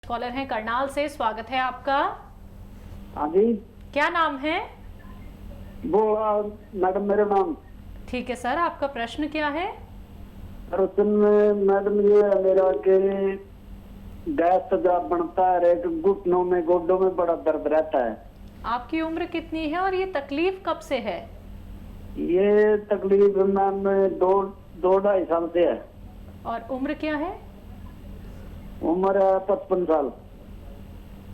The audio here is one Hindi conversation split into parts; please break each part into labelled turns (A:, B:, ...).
A: कॉलर हैं करनाल से, स्वागत है आपका।
B: हाँ जी।
A: क्या नाम है?
B: वो मैडम मेरा नाम।
A: ठीक है सर, आपका प्रश्न क्या है?
B: मैडम ये है मेरा कि गैस तेजाब बनता है, एक घुटनों में गोडों में बड़ा दर्द रहता है।
A: आपकी उम्र कितनी है और ये तकलीफ कब से है?
B: ये तकलीफ मैम 2-2.5 साल से है।
A: और उम्र क्या है?
B: उम्र है 55 साल।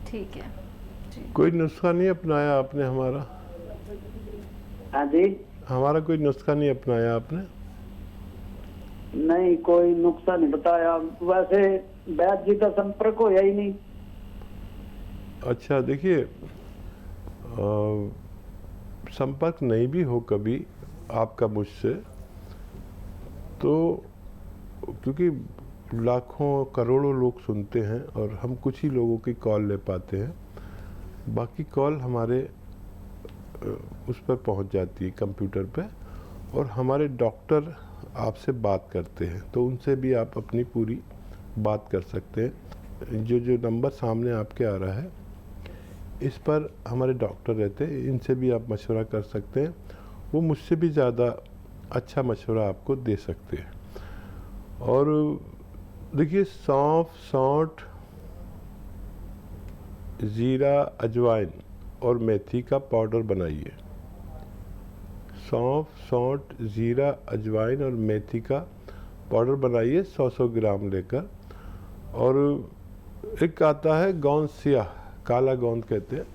A: ठीक है जी।
C: कोई नुस्खा नहीं अपनाया आपने हमारा?
B: हाँ जी।
C: हमारा कोई नुस्खा नहीं अपनाया आपने?
B: नहीं, कोई नुस्खा नहीं बताया। वैसे वैद्य जी का संपर्क होया ही नहीं।
C: अच्छा देखिए, संपर्क नहीं भी हो कभी आपका मुझसे, तो क्योंकि लाखों करोड़ों लोग सुनते हैं और हम कुछ ही लोगों की कॉल ले पाते हैं, बाकी कॉल हमारे उस पर पहुंच जाती है कंप्यूटर पे, और हमारे डॉक्टर आपसे बात करते हैं, तो उनसे भी आप अपनी पूरी बात कर सकते हैं। जो नंबर सामने आपके आ रहा है, इस पर हमारे डॉक्टर रहते हैं, इनसे भी आप मशवरा कर सकते हैं। वो मुझसे भी ज़्यादा अच्छा मशवरा आपको दे सकते हैं। और देखिए, सौंफ, सौंठ, ज़ीरा, अजवाइन और मेथी का पाउडर बनाइए। सौंफ, सौंठ, ज़ीरा, अजवाइन और मेथी का पाउडर बनाइए 100-100 ग्राम लेकर। और एक आता है गोंद स्याह, काला गोंद कहते हैं,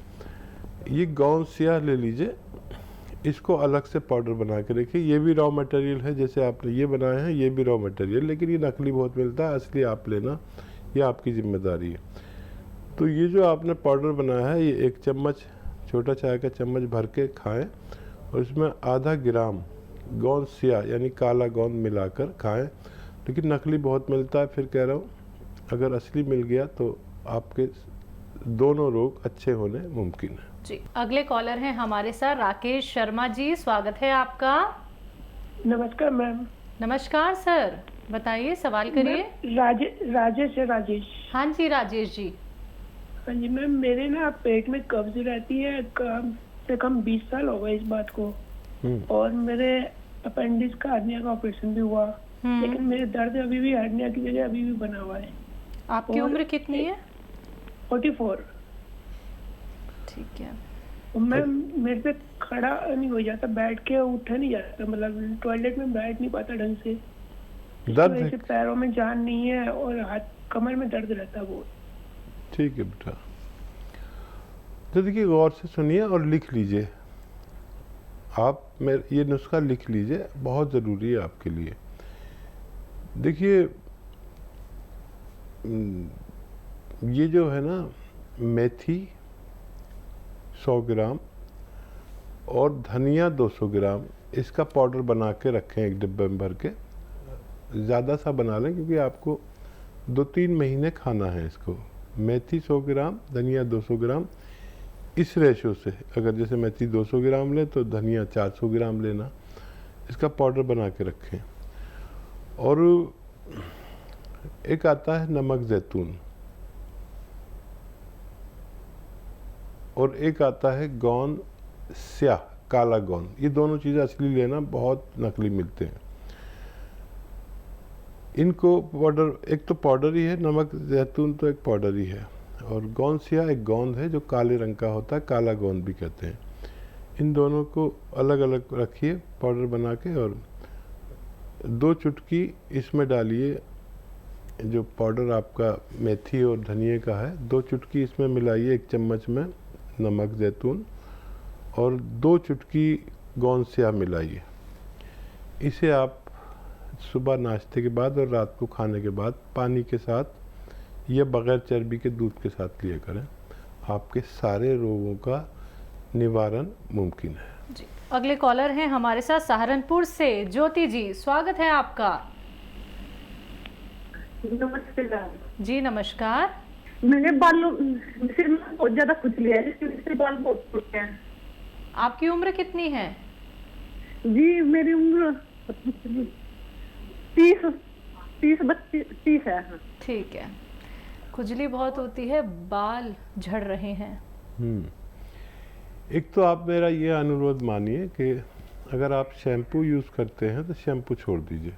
C: ये गोंद स्याह ले लीजिए, इसको अलग से पाउडर बना के रखिए। ये भी रॉ मटेरियल है, जैसे आपने ये बनाए हैं, ये भी रॉ मटेरियल, लेकिन ये नकली बहुत मिलता है, असली आप लेना, ये आपकी जिम्मेदारी है। तो ये जो आपने पाउडर बनाया है, ये 1 चम्मच, छोटा चाय का चम्मच भर के खाएं, और इसमें आधा ग्राम गोंद स्याह यानी काला गोंद मिलाकर खाएं। लेकिन नकली बहुत मिलता है, फिर कह रहा हूँ, अगर असली मिल गया तो आपके दोनों रोग अच्छे होने मुमकिन है
A: जी। अगले कॉलर हैं हमारे साथ राकेश शर्मा जी, स्वागत है आपका।
D: नमस्कार मैम।
A: नमस्कार सर, बताइए, सवाल करिए।
D: राजेश।
A: हाँ जी राजेश जी।
D: हाँ जी मैम, मेरे ना पेट में कब्ज रहती है, कम से कम 20 साल हो गए इस बात को। और मेरे अपेंडिक्स का हर्निया का ऑपरेशन भी हुआ, लेकिन मेरे दर्द अभी भी हर्निया की जगह अभी भी बना हुआ है।
A: आपकी उम्र कितनी है?
D: 44।
A: ठीक है।
D: मैम मेरे से खड़ा नहीं हो जाता, बैठ के उठा नहीं जाता, मतलब टॉयलेट में बैठ नहीं पाता ढंग से।
C: दर्द
D: पैरों में जान नहीं है और हाथ कमर में दर्द रहता है बहुत।
C: ठीक है बेटा, तो देखिए गौर से सुनिए और लिख लीजिए। आप ये नुस्खा लिख लीजिए, बहुत ज़रूरी है आपके लिए। देखिए, ये जो है ना, मेथी 100 ग्राम और धनिया 200 ग्राम, इसका पाउडर बना के रखें एक डिब्बे में भर के। ज़्यादा सा बना लें क्योंकि आपको 2-3 महीने खाना है इसको। मेथी 100 ग्राम, धनिया 200 ग्राम, इस रेशो से, अगर जैसे मेथी 200 ग्राम ले तो धनिया 400 ग्राम लेना। इसका पाउडर बना के रखें। और एक आता है नमक ज़ैतून, और एक आता है गोंद स्याह, काला गोंद। ये दोनों चीज़ें असली लेना, बहुत नकली मिलते हैं। इनको पाउडर, एक तो पाउडर ही है, नमक ज़ैतून तो एक पाउडर ही है, और गोंद स्याह एक गोंद है जो काले रंग का होता है, काला गोंद भी कहते हैं। इन दोनों को अलग अलग रखिए पाउडर बना के, और 2 चुटकी इसमें डालिए। जो पाउडर आपका मेथी और धनिए का है, 2 चुटकी इसमें मिलाइए 1 चम्मच में नमक ज़ैतून, और 2 चुटकी गोंद स्याह मिलाइए। इसे आप सुबह नाश्ते के बाद और रात को खाने के बाद पानी के साथ या बग़ैर चर्बी के दूध के साथ लिया करें। आपके सारे रोगों का निवारण मुमकिन है
A: जी। अगले कॉलर हैं हमारे साथ सहारनपुर से, ज्योति जी, स्वागत है आपका।
E: नमस्ते
A: जी नमस्कार।
E: मेरे बालों सिर में बहुत ज्यादा खुजली है, जिसकी वजह से बाल बहुत टूटते हैं।
A: आपकी उम्र कितनी है?
E: जी मेरी उम्र 30 है।
A: ठीक है, खुजली बहुत होती है, बाल झड़ रहे हैं।
C: एक तो आप मेरा ये अनुरोध मानिए कि अगर आप शैम्पू यूज़ करते हैं तो शैम्पू छोड़ दीजिए,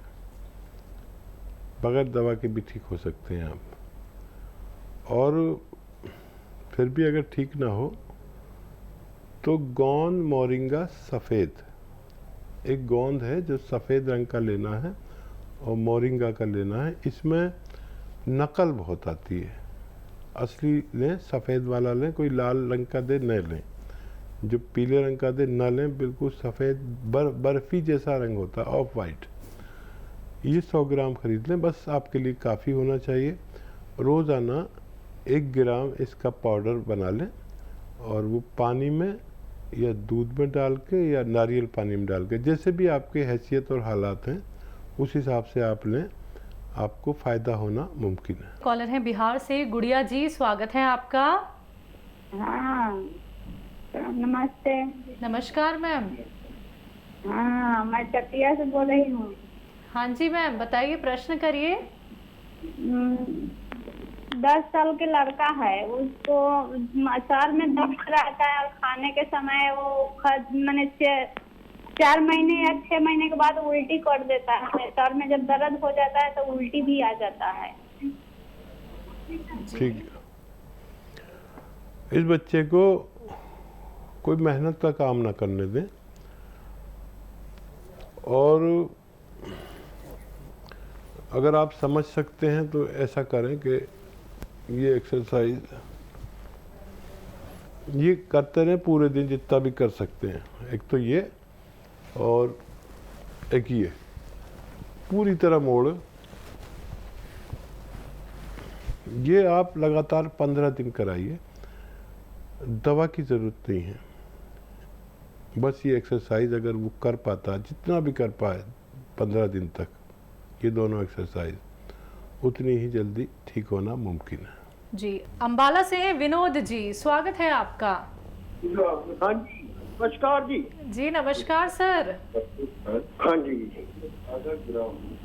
C: बगैर दवा के भी ठीक हो सकते हैं आप। और फिर भी अगर ठीक ना हो तो गोंद मोरिंगा सफ़ेद, एक गोंद है जो सफ़ेद रंग का लेना है और मोरिंगा का लेना है। इसमें नकल बहुत आती है, असली लें, सफ़ेद वाला लें, कोई लाल रंग का दे न लें, जो पीले रंग का दे न लें, बिल्कुल सफ़ेद बर्फ़ी जैसा रंग होता है, ऑफ वाइट। ये 100 ग्राम खरीद लें, बस आपके लिए काफ़ी होना चाहिए। रोज़ाना 1 ग्राम इसका पाउडर बना लें और वो पानी में या दूध में डाल के या नारियल पानी में डाल के, जैसे भी आपके हैसियत और हालात हैं उस हिसाब से आप लें, आपको फ़ायदा होना मुमकिन है।
A: कॉलर हैं बिहार से, गुड़िया जी, स्वागत है आपका।
E: हाँ, नमस्ते।
A: नमस्कार मैम।
E: हाँ, मैं चकिया से बोल रही हूँ।
A: हाँ जी मैम, बताइए, प्रश्न करिए।
E: 10 साल के लड़का है, उसको सर में दर्द रहता है और खाने के समय वो मैंने 4 महीने या 6 महीने के बाद उल्टी कर देता है। सर में जब दर्द हो जाता है तो उल्टी भी आ जाता है।
C: ठीक है, इस बच्चे को कोई मेहनत का काम ना करने दें और अगर आप समझ सकते हैं तो ऐसा करें कि ये एक्सरसाइज ये करते रहें पूरे दिन, जितना भी कर सकते हैं। एक तो ये और एक ये पूरी तरह मोड़, ये आप लगातार 15 दिन कराइए, दवा की ज़रूरत नहीं है। बस ये एक्सरसाइज अगर वो कर पाता, जितना भी कर पाए 15 दिन तक, ये दोनों एक्सरसाइज, उतनी ही जल्दी ठीक होना मुमकिन है।
A: जी, अंबाला से हैं विनोद जी, स्वागत है आपका।
F: हाँ जी, नमस्कार जी।
A: जी नमस्कार सर।
F: हाँ जी,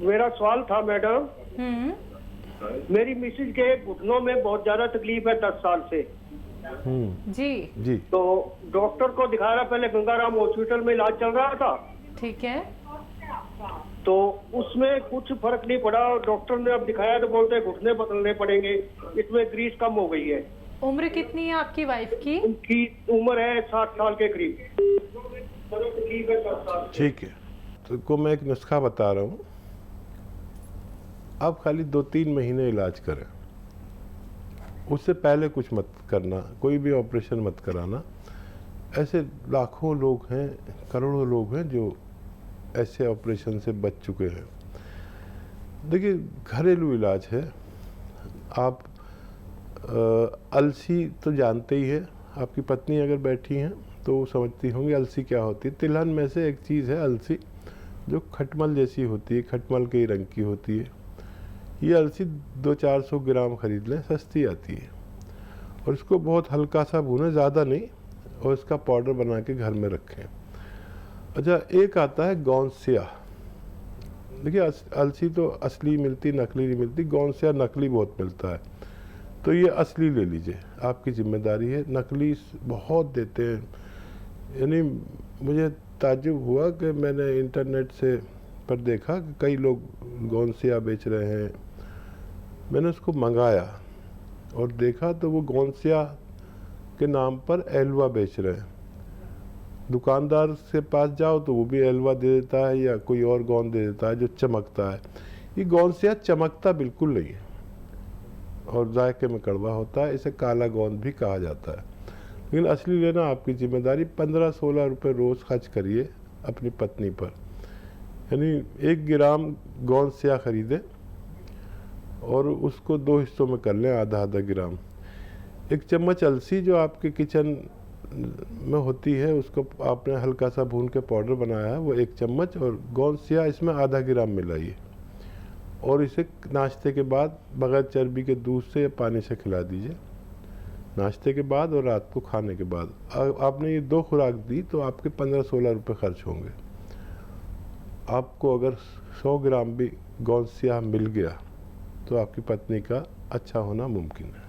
F: मेरा सवाल था मैडम, मेरी मिसेज के घुटनों में बहुत ज्यादा तकलीफ है 10 साल से।
A: जी
C: जी,
F: तो डॉक्टर को दिखाया, पहले गंगाराम हॉस्पिटल में इलाज चल रहा था,
A: ठीक है।
F: तो उसमें कुछ फर्क नहीं पड़ा। डॉक्टर ने अब दिखाया तो बोलते हैं घुटने बदलने पड़ेंगे, इसमें ग्रीस कम हो गई है।
A: उम्र कितनी है आपकी वाइफ की?
F: उनकी उम्र है 60 साल के करीब।
C: ठीक है, तो को मैं एक नुस्खा बता रहा हूँ, आप खाली 2-3 महीने इलाज करें, उससे पहले कुछ मत करना, कोई भी ऑपरेशन मत कराना। ऐसे लाखों लोग हैं, करोड़ों लोग हैं जो ऐसे ऑपरेशन से बच चुके हैं। देखिए, घरेलू इलाज है। आप अलसी तो जानते ही है, आपकी पत्नी अगर बैठी हैं तो वो समझती होंगी अलसी क्या होती है। तिलहन में से एक चीज़ है अलसी, जो खटमल जैसी होती है, खटमल के ही रंग की होती है। ये अलसी 200-400 ग्राम खरीद लें, सस्ती आती है, और इसको बहुत हल्का सा भूनें, ज़्यादा नहीं, और इसका पाउडर बना के घर में रखें। अच्छा, एक आता है गौंसिया। देखिए, अलसी तो असली मिलती, नकली नहीं मिलती। गौंसिया नकली बहुत मिलता है, तो ये असली ले लीजिए, आपकी जिम्मेदारी है। नकली बहुत देते हैं, यानी मुझे ताज्जुब हुआ कि मैंने इंटरनेट से पर देखा कि कई लोग गौंसिया बेच रहे हैं। मैंने उसको मंगाया और देखा तो वो गौंसिया के नाम पर एलवा बेच रहे हैं। दुकानदार के पास जाओ तो वो भी एलवा दे देता है या कोई और गोंद दे देता है जो चमकता है। ये गौंसिया चमकता बिल्कुल नहीं है और जायके में कड़वा होता है, इसे काला गोंद भी कहा जाता है। लेकिन असली लेना आपकी जिम्मेदारी। 15-16 रुपये रोज़ खर्च करिए अपनी पत्नी पर, यानी 1 ग्राम गौंसिया खरीदें और उसको 2 हिस्सों में कर लें, आधा ग्राम। 1 चम्मच अलसी जो आपके किचन में होती है, उसको आपने हल्का सा भून के पाउडर बनाया है, वो 1 चम्मच, और गौंसिया इसमें आधा ग्राम मिलाइए और इसे नाश्ते के बाद बगैर चर्बी के दूध से या पानी से खिला दीजिए, नाश्ते के बाद और रात को खाने के बाद। आपने ये 2 खुराक दी तो आपके 15-16 रुपये खर्च होंगे। आपको अगर 100 ग्राम भी गौंसिया मिल गया तो आपकी पत्नी का अच्छा होना मुमकिन है।